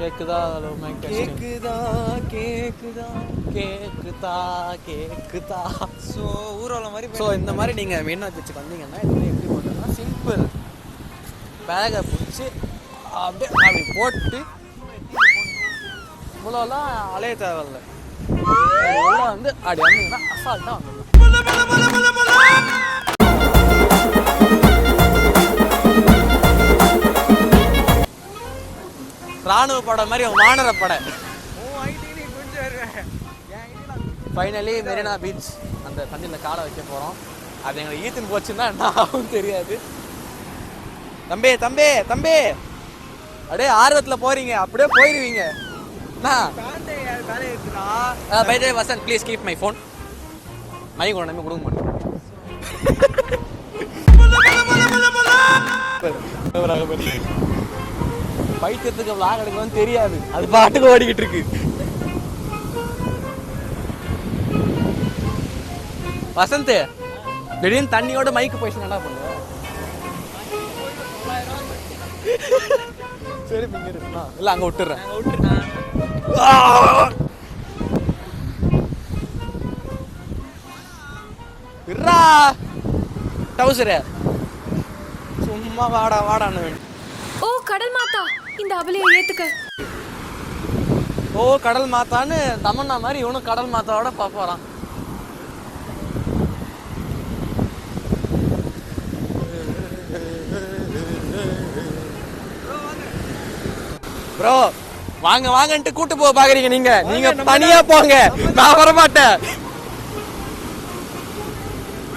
கேக்குதா? Hello mic testing. கேக்குதா? So ஊர்வலம் மாதிரி. ஸோ இந்த மாதிரி நீங்கள் மெயினாக பீச்சுக்கு வந்தீங்கன்னா இது எப்படி பண்ணுறதுன்னா சிம்பிள். பேகை பிடிச்சி அப்படியே அப்படி போட்டு இவ்வளோலாம் அலைய தேவையில்ல. இவ்வளோ வந்து அப்படி வந்தீங்கன்னா அசால்ட்டாக வந்துடும். ராணுவ படம் மாதிரி வானர படம். ஃபைனலி மெரினா பீச் அந்த தண்ணியில் காலை வைக்க போகிறோம். அது எங்களுக்கு ஈத்துன்னு போச்சுன்னா என்ன ஆகும் தெரியாது. தம்பி தம்பி தம்பி அப்படியே ஆர்வத்தில் போறீங்க, அப்படியே போயிடுவீங்க. By the way Vasanth, please keep my phone. Mic ஒன்றுமே கொடுக்க மாட்டேன். பைத்தியத்துக்கு விளாக் எடுக்கணும்னு தெரியாது, அது பாட்டுக்கு ஓடிக்கிட்டு இருக்கு. வசந்த் திடீர்னு தண்ணியோட மைக்கு போயிடுச்சு, என்ன பண்ணுவ? சரி இங்க இருக்குண்ணா, இல்லை அங்கே விட்டுறேன். டவுசரு சும்மா வாடா வாடான்னு. ஓ கடல் மாதா, இந்த அபலையை ஏத்துக்க. ஓ கடல் மாத்தான்னு தமன்னா மாதிரி இவனும் கடல் மாத்தாவோட பாப்பறான். ப்ரோ வாங்க வாங்கன்ட்டு கூட்டு போக பாக்குறீங்க நீங்க. நீங்க தனியா போங்க, நான் வர மாட்டேன்.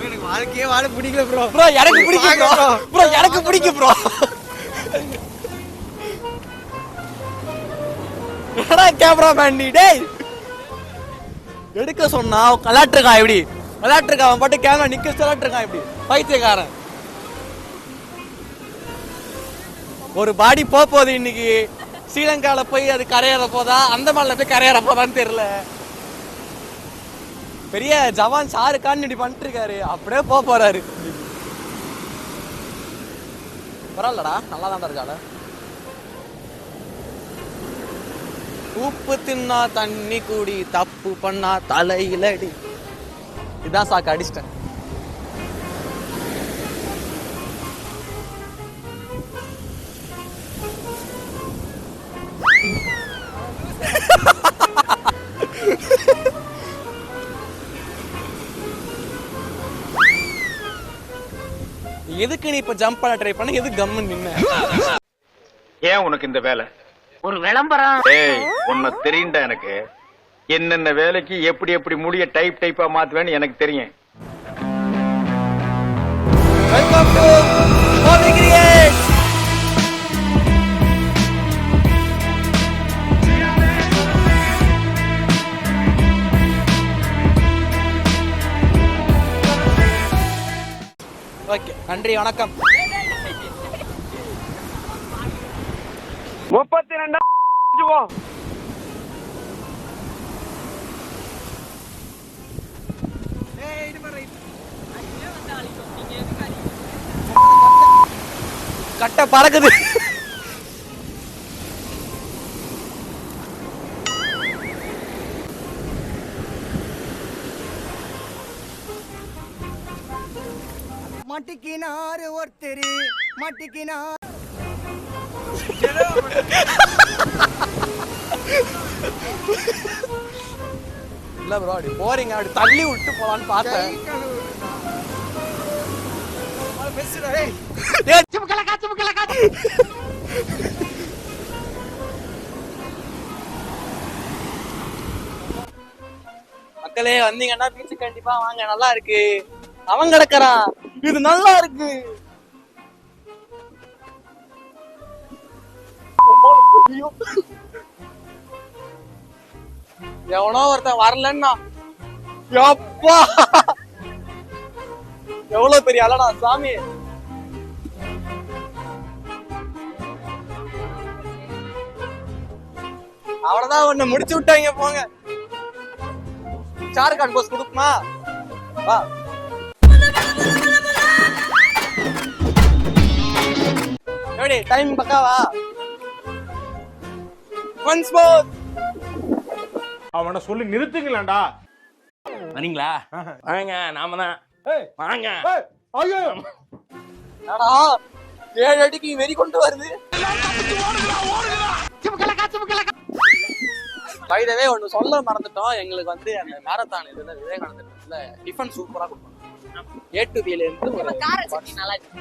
எனக்கு வாழ்க்கையே வாழ பிடிக்கல ப்ரோ. ப்ரோ எனக்கு பிடிக்கும் ப்ரோ. ப்ரோ எனக்கு பிடிக்கும் ப்ரோ. என்னடா கேமராமேன் நீ? டேய் எடுக்க சொன்னா விளையாட்டுருக்கான் இப்படி, விளையாட்டுருக்கான் அவன் பாட்டு கேமரா நிக்க விளையாட்டுருக்கான் இப்படி பைத்தியக்காரன். ஒரு பாடி போகுது இன்னைக்கு. ஸ்ரீலங்காவில் போய் அது கரையேற போதா, அந்த மாதிரில போய் கரையேற போதான்னு தெரியல. பெரிய ஜவான் ஷாருக்கான் இப்படி பண்ணிட்டு இருக்காரு, அப்படியே போறாரு. பரவாயில்லடா, நல்லா தான் இருக்கால. உப்பு தின்னா தண்ணி கூடி, தப்பு பண்ணா தலையிலடி. இதான் சாக்கு, அடிச்சிட்டேன். எதுக்கு நீ இப்ப ஜம்ப் பண்ண ட்ரை பண்ண? எது கம்மன் நின்ன? ஏன் உனக்கு இந்த வேலை? ஒரு விளம்பரம். ஏய் உன்னை தெரியும்டா எனக்கு. என்னென்ன வேலைக்கு எப்படி எப்படி முடிய டைப்பா மாத்துவேன்னு எனக்கு தெரியும். Welcome to Modi create. Okay, நன்றி வணக்கம். 32 கட்ட பறக்குது. மட்டிக்கினாரு ஒருத்தர் மட்டிக்கினார். இல்ல ப்ரோ, அப்படி போறீங்க, அப்படி தள்ளி விட்டு போலான்னு பார்த்தேன். மக்களே வந்தீங்கன்னா பீச்சு கண்டிப்பா வாங்க, நல்லா இருக்கு. அவன் கிடக்குறான், இது நல்லா இருக்கு. எவனோ ஒருத்தன் வரலன்னா எப்பா எவ்வளவு பெரிய அலடா சாமி. அவ்வளவுதான், ஒண்ணு முடிச்சு விட்டாங்க. போங்க, ஷாருக்கான் போஸ் கொடுக்குமா? வா. எப்படி டைம் பக்காவா? Once more. அவனை சொல்லி நிறுத்துங்களேன்டா. வரீங்களா? வாங்க, நாம தான். வாங்க. ஐயோ என்னடா 7 அடிக்கு வெறி கொண்டு வருது. பை தி வே ஒன்னு சொல்ல மறந்துட்டோம். எங்களுக்கு வந்து அந்த மாரத்தான் இதுல விவேகானந்தத்துல டிஃபன் சூப்பரா கொடுப்பாங்க. A to B ல இருந்து ஒரு கார சட்னி நல்லா இருக்கு.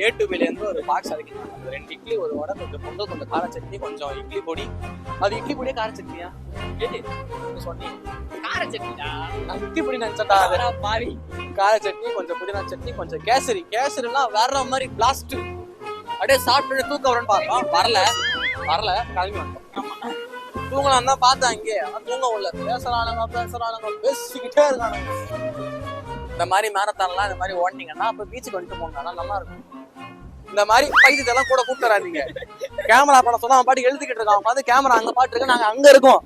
A to B ல இருந்து ஒரு பாக்ஸ் அடிக்கிறாங்க. 2 இட்லி, ஒரு வடை, கொஞ்சம் பொங்கல், கொஞ்சம் கார சட்னி, கொஞ்சம் இட்லி பொடி. அது இட்லி பொடியே கார சட்னியா? ஏடி நீ சொன்னீ கார சட்னிடா. நான் இட்லி பொடி நினைச்சடா. அது பாவி. கார சட்னி, கொஞ்சம் புதினா சட்னி, கொஞ்சம் கேசரி. கேசரிலாம் வேற மாதிரி பிளாஸ்ட். அப்படியே சாப்பிட்டு தூக்க வரேன்னு பார்த்தோம். வரல கிளம்பி வந்தோம். தூங்கலாம் தான் பார்த்தேன். இங்கே தூங்க உள்ள பேசுறானுங்க பேசிக்கிட்டே இருக்கானுங்க. இந்த மாதிரி மேரத்தான்லாம் இந்த மாதிரி ஓடினீங்கன்னா அப்ப பீச்சுக்கு வந்துட்டு போனா நல்லா இருக்கும். இந்த மாதிரி பைத்தியெல்லாம் கூட கூப்பிட்டு வராதீங்க. கேமரா பண்ண சொன்னா அவன் பாட்டு எழுதிக்கிட்டு இருக்கான். அவன் பார்த்து கேமரா அங்க பாட்டு இருக்கு, நாங்க அங்க இருக்கோம்.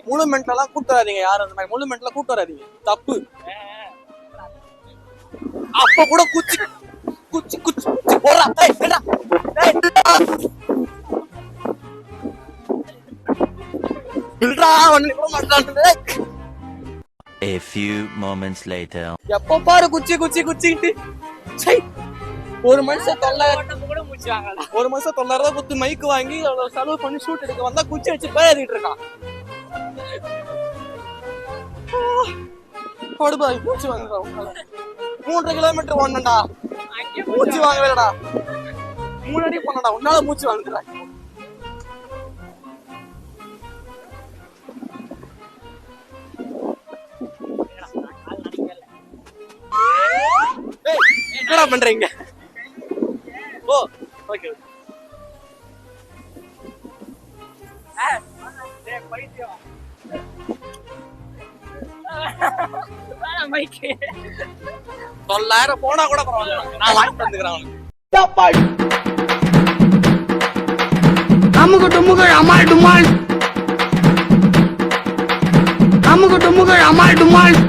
முழுமெண்ட்ல எல்லாம் கூப்பிட்டு வராதீங்க. யாரும் அந்த மாதிரி முழுமெண்ட்ல கூப்பிட்டு வராதீங்க, தப்பு. அப்ப கூட குச்சி குச்சி குச்சி குச்சி போடுறா. A few moments later. எப்ப பாரு குச்சி குச்சி குச்சிட்டு ஒரு மனுஷன் 900 குத்து மைக்கு வாங்கி செலவு பண்ணி ஷூட் எடுக்க வந்தா குச்சி வச்சு பேரிட்டு இருக்கான். படுபாய் மூச்சு வாங்குறான். 3 கிலோமீட்டர் ஓடணும்டா, மூச்சு வாங்கலடா. 3 அடி போனடா, உன்னால மூச்சு வாங்குறா. என்னடா பண்றீங்க? ஓ ஓகே. $900 போனா கூட பரவாயில்ல, நான் வாங்கி தந்துக்கிறேன். அமுகு டுமுகள் அமால் டுமால். அமுகு டுமுகள் அமால் டுமால்.